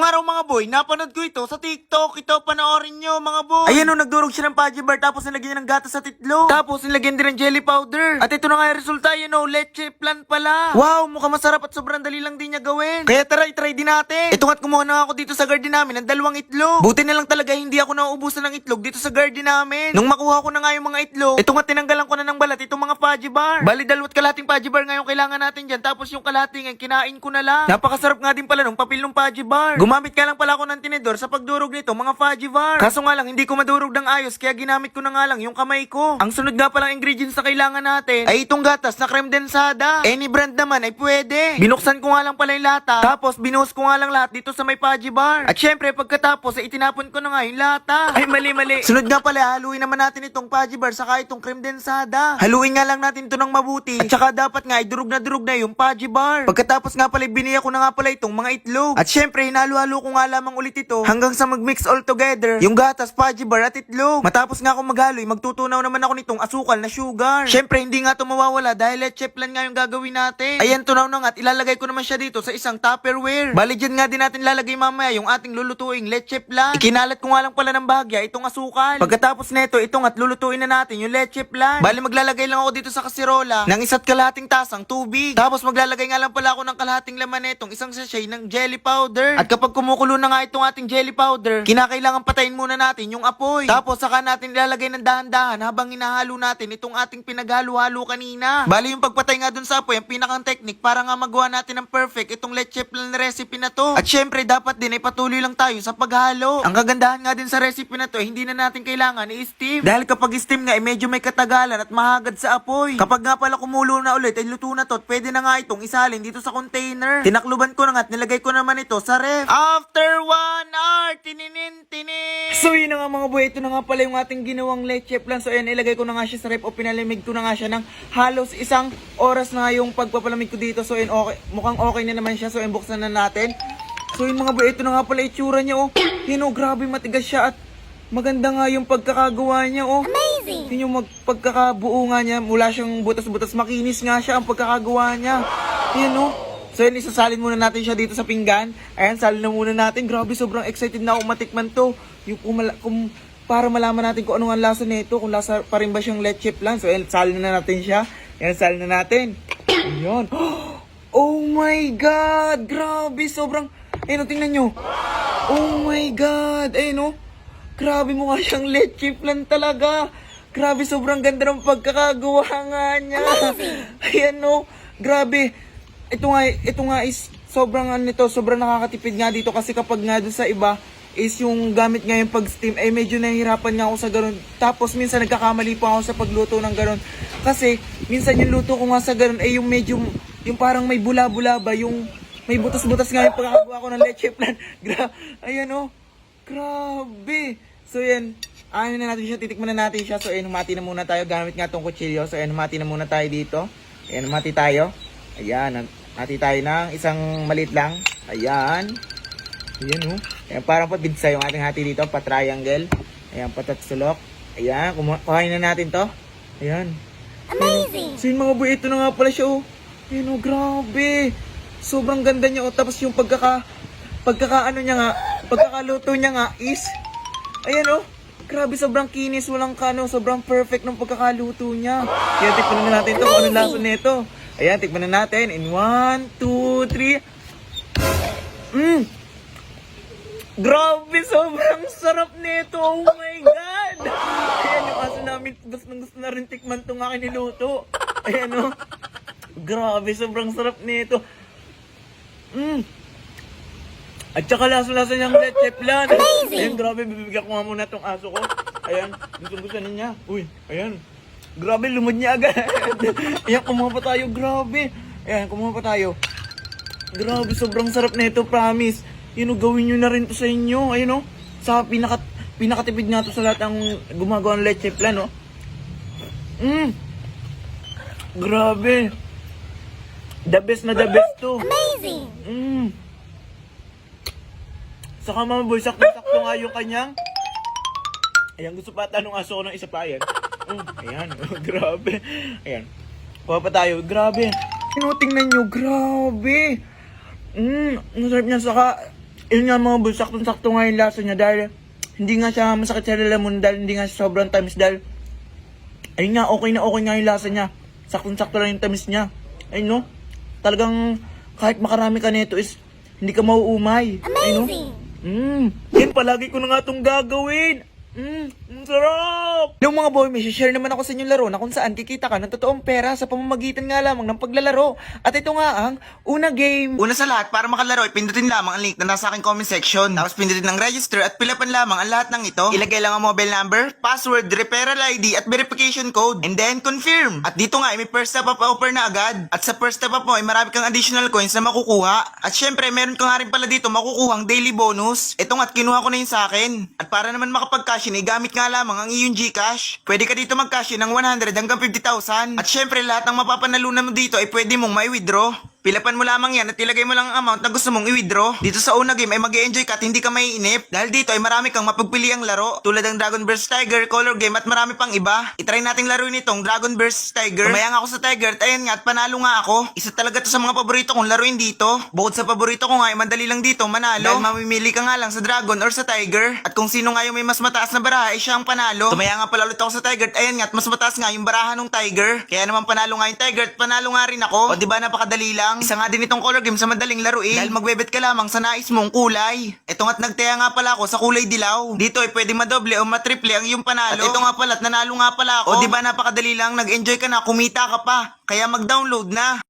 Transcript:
araw mga boy, napanood ko ito sa TikTok. Ito, panoorin nyo mga boy. Ayan o, nagdurog siya ng Paji Bar, tapos nilagyan niya ng gatas sa itlog. Tapos nilagyan din ng jelly powder. At ito na nga yung resulta, yun o, leche plan pala. Wow, mukhang masarap at sobrang dali lang din niya gawin. Kaya tara, itry din natin. Ito nga't kumuha na ako dito sa garden namin ng 2 itlog. Buti na lang talaga hindi ako nauubusan ng itlog dito sa garden namin. Nung makuha ko na nga yung mga itlog, ito nga tinanggalan ko na ng balat itong mga Paji Bar. Bali, 2 kalahating Paji Bar nga yung kailangan natin dyan. Tapos yung kalahati nga kinain ko na lang. Napakasarap nga din pala nung papel ng Paji Bar. Gumamit ka lang pala ako ng tinidor sa pagdurog nito, mga Paji Bar. Kaso nga lang, hindi ko madurog ng ayos, kaya ginamit ko na nga lang yung kamay ko. Ang sunod nga palang ingredients na kailangan natin ay itong gatas na creme densada. Any brand naman ay pwede. Binuksan ko nga lang pala yung lata, tapos binuhos ko nga lang lahat dito sa may Paji Bar. At syempre, pagkatapos ay itinapon ko na nga yung lata. Ay, mali. Sunod nga pala, haluin naman natin itong Paji Bar saka itong creme densada. Haluin nga lang natin ito ng mabuti. At saka dapat nga ay durog na yung Paji Bar. Pagkatapos nga pala, biniya ko na nga pala itong mga itlog. At syempre, hinalo-halo ko nga lamang ulit ito hanggang sa mag-mix all together yung gatas, Paji Bar at itlog. Matapos nga akong maghalo, magtutunaw naman ako nitong asukal na sugar. Syempre, hindi nga ito mawawala dahil leche plan nga yung gagawin natin. Ayan, tunaw na nga at ilalagay ko naman siya dito sa isang Tupperware. Bali, dyan nga din natin lalagay mamaya yung ating lulutuing leche plan. Ikinalat ko nga lang pala ng bahagya itong asukal. Pagkatapos nito, ito nga't lulutuin na natin yung leche plan. Bali, maglalagay lang ako dito sa kasirola ng 1 kalahating tasang tubig. Tapos maglalagay nga lang pala ako ng kalahating laman nitong isang sachet ng jelly powder. At kapag kumukulo na nga itong ating jelly powder, kinakailangan patayin muna natin yung apoy. Tapos saka natin ilalagay ng dahan-dahan habang hinahalo natin itong ating pinaghalo-halo kanina. Bali, yung pagpatay nga dun sa apoy, ang pinakang technique para nga magawa natin ng perfect itong leche plan recipe na to. At syempre, dapat din ay patuloy lang tayo sa paghalo. Ang kagandahan nga din sa recipe na to, hindi na natin kailangan i-steam. Dahil kapag steam nga, medyo may katagalan at mahagad sa apoy. Kapag nga pala kumulo na ulit, ay luto na to at pwede na nga itong isalin dito sa container. Tinakluban ko na nga at nilagay ko naman ito sa ref. After 1 hour, tinin. So yun na nga mga boy, ito na nga pala yung ating ginawang leche plan. So ayan, ilagay ko na nga siya sa ref o pinalamig ko na nga siya ng halos 1 oras na yung pagpapalamig ko dito. So ayan, okay, mukhang okay na naman siya. So ayan, buksan na natin. So yun mga boy, ito na nga pala itsura niya oh. Yun oh, grabe matigas siya at maganda nga yung pagkakagawa niya oh. Amazing! Yun yung pagkakabuo nga niya, mula siyang butas-butas, makinis nga siya ang pagkakagawa niya. Yun oh. So yun, isasalin muna natin siya dito sa pinggan. Ayan, salin na muna natin. Grabe, sobrang excited na ako matikman to. Yung para malaman natin kung ano ang lasa nito, kung lasa pa rin ba siyang leche plan. So ayan, salin na natin siya. Ayan, salin na natin. Ayan. Oh my God! Grabe, sobrang... Ayun, tingnan nyo. Oh my God! Ayun, grabe, mukha siyang leche plan talaga. Grabe, sobrang ganda ng pagkakagawa nga niya. Ayan, grabe. Ito nga is sobrang sobrang nakakatipid nga dito kasi kapag nga doon sa iba is yung gamit nga yung pag-steam ay medyo nahihirapan nga ako sa ganun. Tapos minsan nagkakamali pa ako sa pagluto ng ganun. Kasi minsan yung luto ko nga sa ganun ay yung medyo yung parang may bula-bula ba, yung may butas-butas nga yung pagkakagawa ko ng leche plan. Ayan grabe. So yan, na natin siya, titikman na natin siya. So ayan, humati na muna tayo gamit nga tong kutsilyo. So ayan, humati na muna tayo dito. Ayan, humati tayo. Ayan, hati tayo ng isang maliit lang. Ayan. Ayan Ayan, parang pabidsa yung ating hati dito, pa-triangle. Ayan, patatsulok. Ayan, kuhain na natin to. Ayan. Amazing! So yun mga boy, ito na nga pala siya Ayan grabe. Sobrang ganda niya Tapos yung pagkakaano niya nga, pagkakaluto niya nga is, ayan grabe, sobrang kinis, walang sobrang perfect ng pagkakaluto niya. Kaya tikman na natin to kung anong lasa nito. Ayan, tikman na natin. In 1, 2, 3. Grabe, sobrang sarap nito. Oh my God! Ayan, yung aso namin, gusto na rin tikman itong aking niluto. Ayan grabe, sobrang sarap nito. At saka lasa-lasa niyang leche plan. Ayan, grabe, bibigyan ko nga muna itong aso ko. Ayan, gusto niya. Uy, ayan. Grabe, lumod niya agad. Ayan, kumuha pa tayo. Grabe. Ayan, kumuha pa tayo. Grabe, sobrang sarap na ito, promise. Gawin nyo na rin to sa inyo. Ayun sa pinakatipid nga to sa lahat ang gumagawa ng leche plan, Grabe. The best na the best to. Amazing. Saka mga boy, sakto nga yung kanyang. Ayan, gusto pa tanong aso ko ng isa pa. Ayan, grabe. Ayan, kuha pa tayo. Grabe. Tingnan nyo, grabe. Masarap niya. Saka Yun nga mga boss, saktong-sakto nga yung lasa niya dahil hindi nga siya masakit sa lalamunan dahil hindi nga siya sobrang tamis dahil ayun nga, okay na okay nga yung lasa niya. Saktong-sakto lang yung tamis niya. Ayun no, talagang kahit makarami ka nito is hindi ka mauumay. Amazing! Yan, palagi ko na nga itong gagawin. Ang sarap! Yung mga boy, may share naman ako sa inyong laro na kung saan kikita ka ng totoong pera sa pamamagitan nga lamang ng paglalaro. At ito nga ang una game. Una sa lahat, para makalaro, pindutin lamang ang link na nasa aking comment section. Tapos pindutin ng register at pilapan lamang ang lahat ng ito. Ilagay lang ang mobile number, password, referral ID at verification code. And then confirm. At dito nga, may first step up offer na agad. At sa first step up mo, ay marami kang additional coins na makukuha. At syempre, meron ka nga rin pala dito makukuhang daily bonus. Ito nga't kinuha ko na yun sa akin. At para naman makapag-cash in, gamit nga lamang ang iyong Gcash. Pwede ka dito mag-cash in ng 100 hanggang 50,000. At syempre, lahat ng mapapanalunan mo dito ay pwede mong mai-withdraw. Pilapan mo lamang yan at ilagay mo lang ang amount na gusto mong i-withdraw. Dito sa una game ay mag-e-enjoy ka at hindi ka maiinip. Dahil dito ay marami kang mapagpiliang laro. Tulad ng Dragon Burst Tiger, Color Game at marami pang iba. I-try nating laruin itong Dragon Burst Tiger. Tumaya nga ako sa Tiger at ayan nga at panalo nga ako. Isa talaga to sa mga paborito kong laruin dito. Bukod sa paborito ko nga ay madali lang dito manalo. Dahil mamimili ka nga lang sa Dragon or sa Tiger. At kung sino nga yung may mas mataas na baraha ay siya ang panalo. Tumaya nga pala ulit ako sa Tiger at ayan nga at mas mataas nga yung baraha ng Tiger. Kaya naman panalo nga yung Tiger at panalo nga rin ako. O diba napakadali lang. Isa nga din itong color game sa madaling laruin. Dahil magbebet ka lamang sa nais mong kulay. Ito nga't nagtaya nga pala ako sa kulay dilaw. Dito ay pwede madoble o matriple ang iyong panalo. At ito nga pala at nanalo nga pala ako. O diba napakadali lang, nag-enjoy ka na, kumita ka pa. Kaya mag-download na.